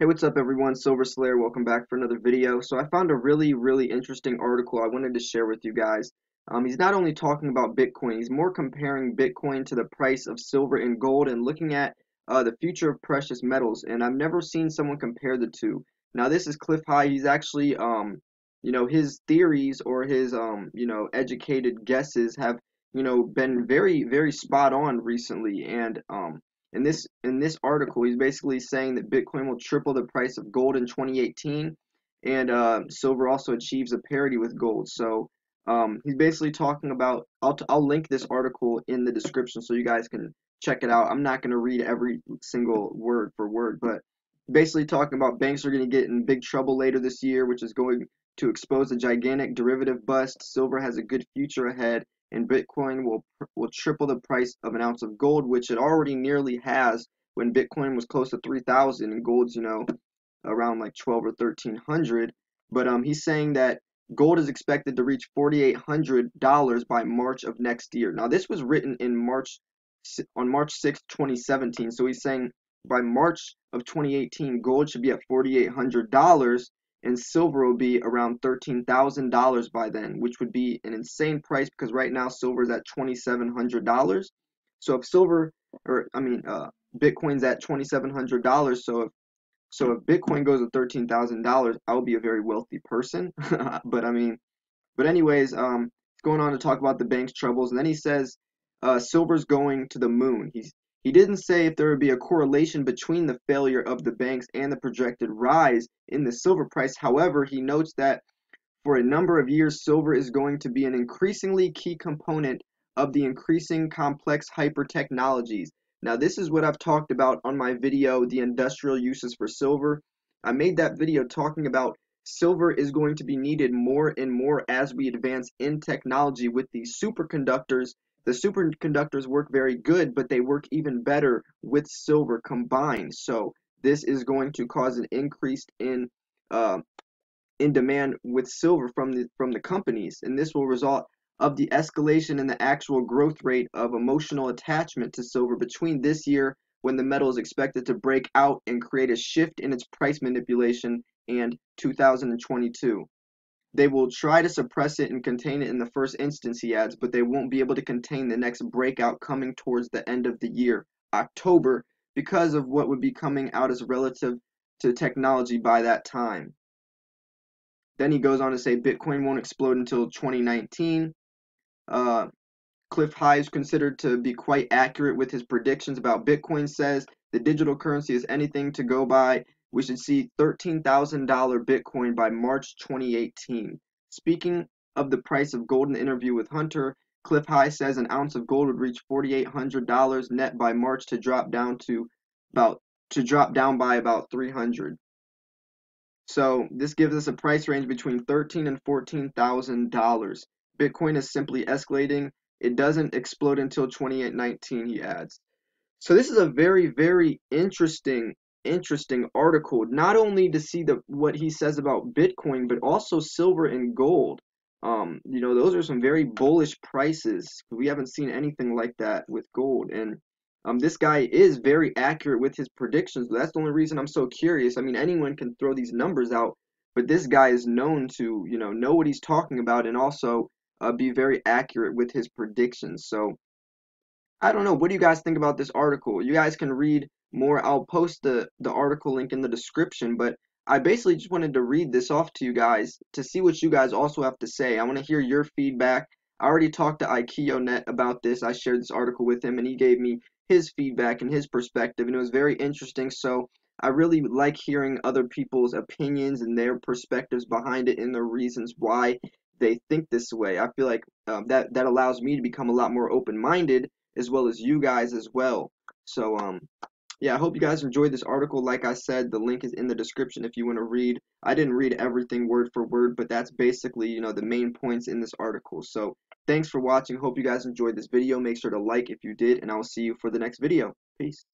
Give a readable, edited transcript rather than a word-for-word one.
Hey, what's up everyone? Silver Slayer, welcome back for another video. So I found a really interesting article I wanted to share with you guys. He's not only talking about Bitcoin, he's more comparing Bitcoin to the price of silver and gold and looking at the future of precious metals. And I've never seen someone compare the two. Now this is Clif High. He's actually, his theories or his, educated guesses have, been very spot on recently. And in this article, he's basically saying that Bitcoin will triple the price of gold in 2018, and silver also achieves a parity with gold. So he's basically talking about. I'll link this article in the description so you guys can check it out. I'm not going to read every single word for word, but basically talking about banks are going to get in big trouble later this year, which is going to expose a gigantic derivative bust. Silver has a good future ahead, and Bitcoin will triple the price of an ounce of gold, which it already nearly has when Bitcoin was close to 3,000 and gold's around like 12 or 1300. But he's saying that gold is expected to reach $4,800 by March of next year. Now this was written in March 6th, 2017. So he's saying by March of 2018, gold should be at $4,800 and silver will be around $13,000 by then, which would be an insane price because right now silver is at $2,700. So if silver, or I mean, Bitcoin's at $2,700, so if Bitcoin goes to $13,000, I'll be a very wealthy person. But I mean, but anyways, going on to talk about the bank's troubles, and then he says silver's going to the moon. He didn't say if there would be a correlation between the failure of the banks and the projected rise in the silver price. However, he notes that for a number of years, silver is going to be an increasingly key component of the increasing complex hyper technologies. Now, this is what I've talked about on my video, The Industrial Uses for Silver. I made that video talking about silver is going to be needed more and more as we advance in technology with these superconductors. The superconductors work very good, but they work even better with silver combined. So this is going to cause an increase uh, in demand with silver from the companies, and this will result of the escalation in the actual growth rate of emotional attachment to silver between this year when the metal is expected to break out and create a shift in its price manipulation and 2022. They will try to suppress it and contain it in the first instance, he adds, but they won't be able to contain the next breakout coming towards the end of the year, October, because of what would be coming out as relative to technology by that time. Then he goes on to say Bitcoin won't explode until 2019. Uh, Clif High is considered to be quite accurate with his predictions about Bitcoin. Says the digital currency is anything to go by. We should see $13,000 Bitcoin by March 2018. Speaking of the price of gold in the interview with Hunter, Clif High says an ounce of gold would reach $4,800 net by March to drop down by about 300. So this gives us a price range between $13,000 and $14,000. Bitcoin is simply escalating. It doesn't explode until 2019, he adds. So this is a very interesting article, not only to see what he says about Bitcoin, but also silver and gold. Those are some very bullish prices. We haven't seen anything like that with gold, and this guy is very accurate with his predictions. That's the only reason I'm so curious. I mean, anyone can throw these numbers out, but this guy is known to, know what he's talking about and also be very accurate with his predictions. So I don't know. What do you guys think about this article? You guys can read more. I'll post the article link in the description, but I basically just wanted to read this off to you guys to see what you guys also have to say. I want to hear your feedback. I already talked to IKEONet about this. I shared this article with him, and he gave me his feedback and his perspective, and it was very interesting. So I really like hearing other people's opinions and their perspectives behind it and the reasons why they think this way. I feel like that allows me to become a lot more open-minded as well as you guys as well. So yeah, I hope you guys enjoyed this article. Like I said, the link is in the description if you want to read. I didn't read everything word for word, but that's basically, the main points in this article. So thanks for watching. Hope you guys enjoyed this video. Make sure to like if you did, and I will see you for the next video. Peace.